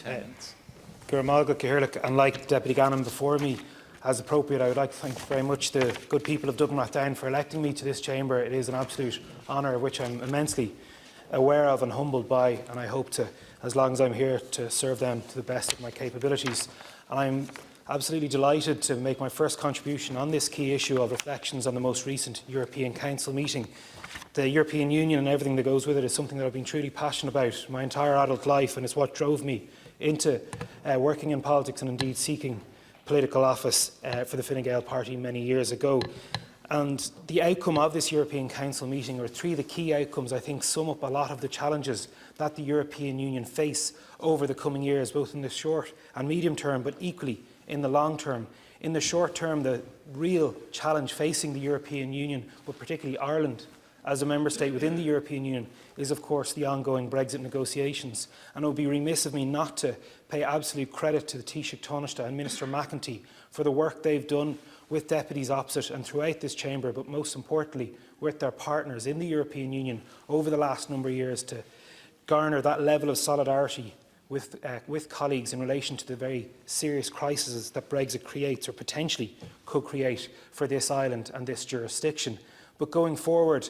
seconds. And like Deputy Gannon before me, as appropriate, I would like to thank very much the good people of Dublin Rathdown for electing me to this chamber. It is an absolute honour, which I'm immensely aware of and humbled by, and I hope to, as long as I'm here, to serve them to the best of my capabilities. And I'm absolutely delighted to make my first contribution on this key issue of reflections on the most recent European Council meeting. The European Union and everything that goes with it is something that I've been truly passionate about my entire adult life, and it's what drove me into working in politics and indeed seeking political office for the Fine Gael party many years ago. And the outcome of this European Council meeting, or three of the key outcomes, I think sum up a lot of the challenges that the European Union face over the coming years, both in the short and medium term, but equally in the long term. In the short term, the real challenge facing the European Union, but particularly Ireland as a member state within the European Union, is of course the ongoing Brexit negotiations. And it would be remiss of me not to pay absolute credit to the Taoiseach Taoiseach and Minister McEntee for the work they've done with deputies opposite and throughout this chamber, but most importantly with their partners in the European Union over the last number of years to garner that level of solidarity with colleagues in relation to the very serious crises that Brexit creates, or potentially could create, for this island and this jurisdiction. But going forward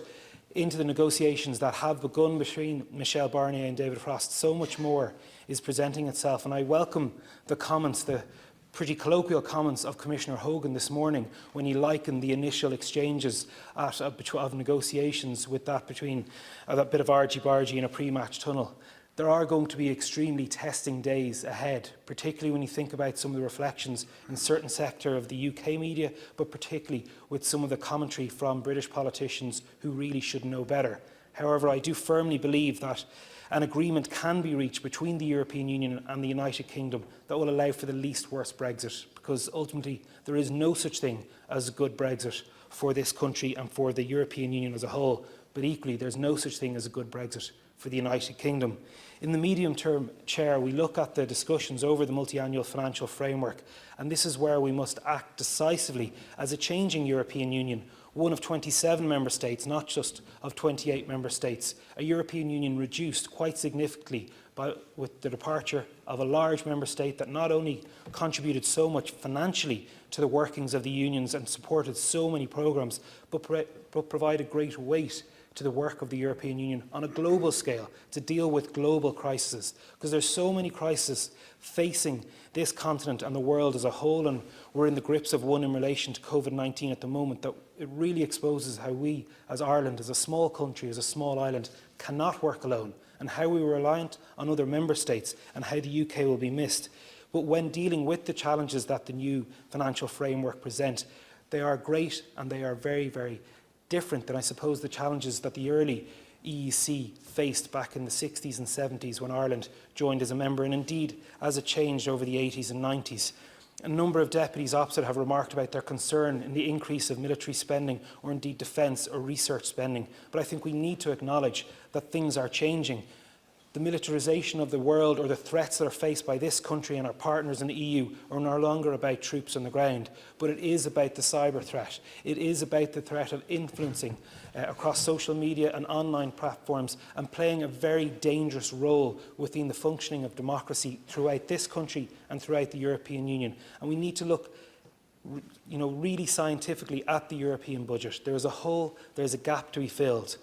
into the negotiations that have begun between Michel Barnier and David Frost, so much more is presenting itself. And I welcome the comments, the pretty colloquial comments of Commissioner Hogan this morning when he likened the initial exchanges of negotiations with that between that bit of argy-bargy in a pre-match tunnel. There are going to be extremely testing days ahead, particularly when you think about some of the reflections in certain sector of the UK media, but particularly with some of the commentary from British politicians who really should know better. However, I do firmly believe that an agreement can be reached between the European Union and the United Kingdom that will allow for the least worst Brexit, because ultimately there is no such thing as a good Brexit for this country and for the European Union as a whole, but equally there's no such thing as a good Brexit for the United Kingdom. In the medium term, Chair, we look at the discussions over the multiannual financial framework, and this is where we must act decisively as a changing European Union, one of 27 member states, not just of 28 member states, a European Union reduced quite significantly with the departure of a large member state that not only contributed so much financially to the workings of the unions and supported so many programmes, but provided great weight to the work of the European Union on a global scale to deal with global crises, because there's so many crises facing this continent and the world as a whole, and we're in the grips of one in relation to COVID-19 at the moment, that it really exposes how we as Ireland, as a small country, as a small island, cannot work alone, and how we were reliant on other member states and how the UK will be missed. But when dealing with the challenges that the new financial framework present, they are great and they are very, very different than, I suppose, the challenges that the early EEC faced back in the 60s and 70s when Ireland joined as a member, and indeed as it changed over the 80s and 90s. A number of deputies opposite have remarked about their concern in the increase of military spending or indeed defence or research spending, but I think we need to acknowledge that things are changing. The militarisation of the world, or the threats that are faced by this country and our partners in the EU, are no longer about troops on the ground, but it is about the cyber threat. It is about the threat of influencing across social media and online platforms and playing a very dangerous role within the functioning of democracy throughout this country and throughout the European Union. And we need to look really scientifically at the European budget. There is a hole, there is a gap to be filled.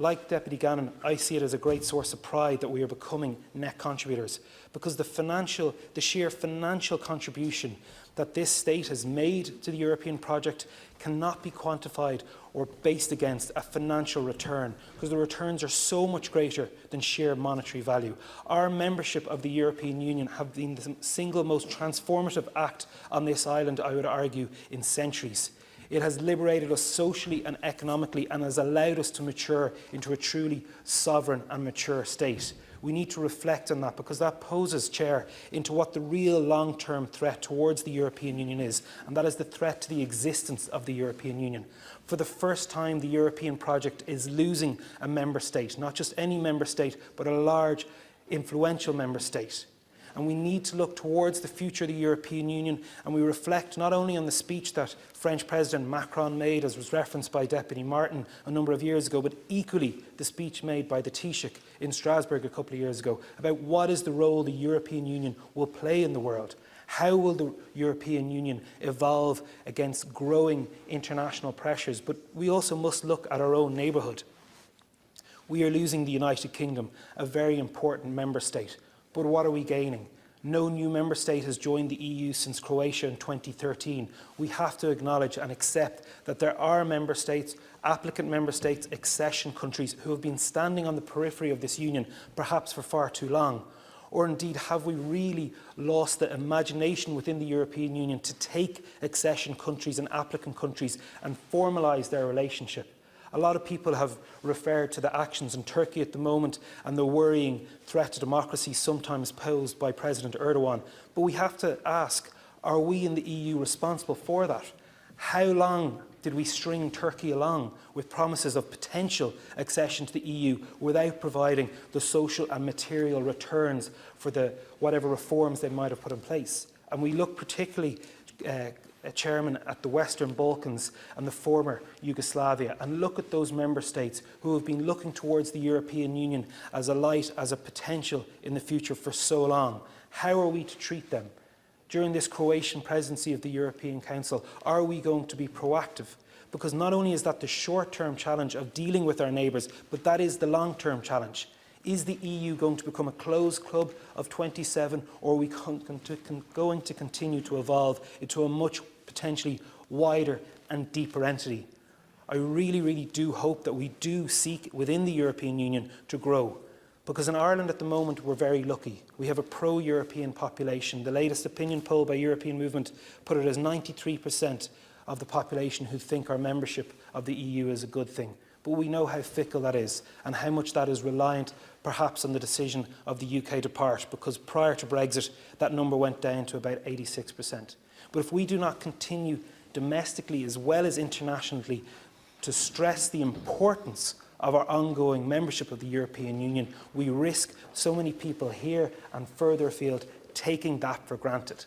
Like Deputy Gannon, I see it as a great source of pride that we are becoming net contributors, because the sheer financial contribution that this state has made to the European project cannot be quantified or based against a financial return, because the returns are so much greater than sheer monetary value. Our membership of the European Union have been the single most transformative act on this island, I would argue, in centuries. It has liberated us socially and economically and has allowed us to mature into a truly sovereign and mature state. We need to reflect on that, because that poses, Chair, into what the real long-term threat towards the European Union is, and that is the threat to the existence of the European Union. For the first time, the European project is losing a member state, not just any member state, but a large, influential member state. and we need to look towards the future of the European Union, and we reflect not only on the speech that French President Macron made, as was referenced by Deputy Martin a number of years ago, but equally the speech made by the Taoiseach in Strasbourg a couple of years ago about what is the role the European Union will play in the world. How will the European Union evolve against growing international pressures? But we also must look at our own neighbourhood. We are losing the United Kingdom, a very important member state. But what are we gaining? No new member state has joined the EU since Croatia in 2013. We have to acknowledge and accept that there are member states, applicant member states, accession countries who have been standing on the periphery of this union perhaps for far too long. Or indeed, have we really lost the imagination within the European Union to take accession countries and applicant countries and formalise their relationship? A lot of people have referred to the actions in Turkey at the moment and the worrying threat to democracy sometimes posed by President Erdogan. But we have to ask, are we in the EU responsible for that? How long did we string Turkey along with promises of potential accession to the EU without providing the social and material returns for the whatever reforms they might have put in place? And we look particularly, Chairman, at the Western Balkans and the former Yugoslavia, and look at those member states who have been looking towards the European Union as a light, as a potential in the future for so long. How are we to treat them? During this Croatian presidency of the European Council, are we going to be proactive? Because not only is that the short-term challenge of dealing with our neighbours, but that is the long-term challenge. Is the EU going to become a closed club of 27, or are we going to continue to evolve into a much potentially wider and deeper entity? I really, really do hope that we do seek within the European Union to grow. Because in Ireland at the moment, we're very lucky. We have a pro-European population. The latest opinion poll by European Movement put it as 93% of the population who think our membership of the EU is a good thing. But we know how fickle that is and how much that is reliant perhaps on the decision of the UK to depart, because prior to Brexit, that number went down to about 86%. But if we do not continue domestically as well as internationally to stress the importance of our ongoing membership of the European Union, we risk so many people here and further afield taking that for granted.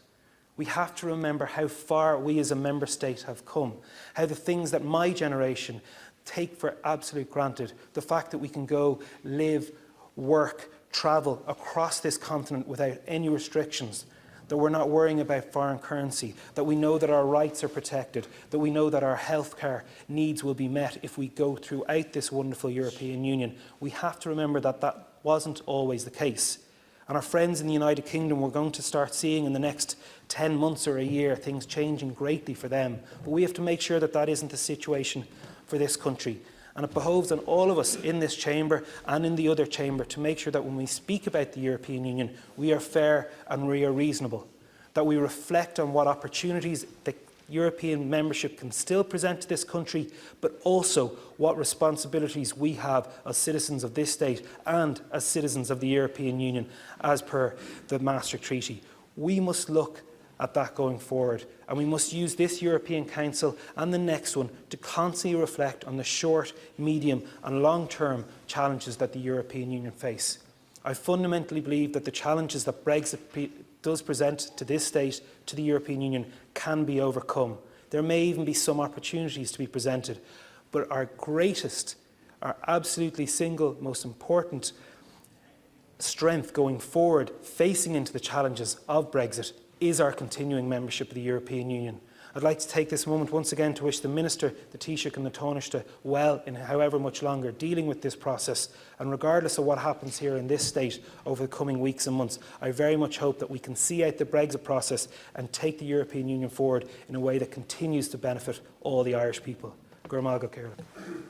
We have to remember how far we as a member state have come, how the things that my generation take for absolute granted, the fact that we can go, live, work, travel across this continent without any restrictions, that we're not worrying about foreign currency, that we know that our rights are protected, that we know that our healthcare needs will be met if we go throughout this wonderful European Union. We have to remember that that wasn't always the case. And our friends in the United Kingdom, we're going to start seeing in the next 10 months or a year things changing greatly for them. But we have to make sure that that isn't the situation for this country. And it behoves on all of us in this chamber and in the other chamber to make sure that when we speak about the European Union, we are fair and we are reasonable, that we reflect on what opportunities the European membership can still present to this country, but also what responsibilities we have as citizens of this state and as citizens of the European Union as per the Maastricht Treaty. We must look at that going forward, and we must use this European Council and the next one to constantly reflect on the short, medium and long-term challenges that the European Union face. I fundamentally believe that the challenges that Brexit does present to this state, to the European Union, can be overcome. There may even be some opportunities to be presented, but our greatest, our absolutely single most important strength going forward, facing into the challenges of Brexit, is our continuing membership of the European Union. I'd like to take this moment once again to wish the Minister, the Taoiseach and the Taoiseach well in however much longer dealing with this process, and regardless of what happens here in this state over the coming weeks and months, I very much hope that we can see out the Brexit process and take the European Union forward in a way that continues to benefit all the Irish people. Gur Malga Ciaran.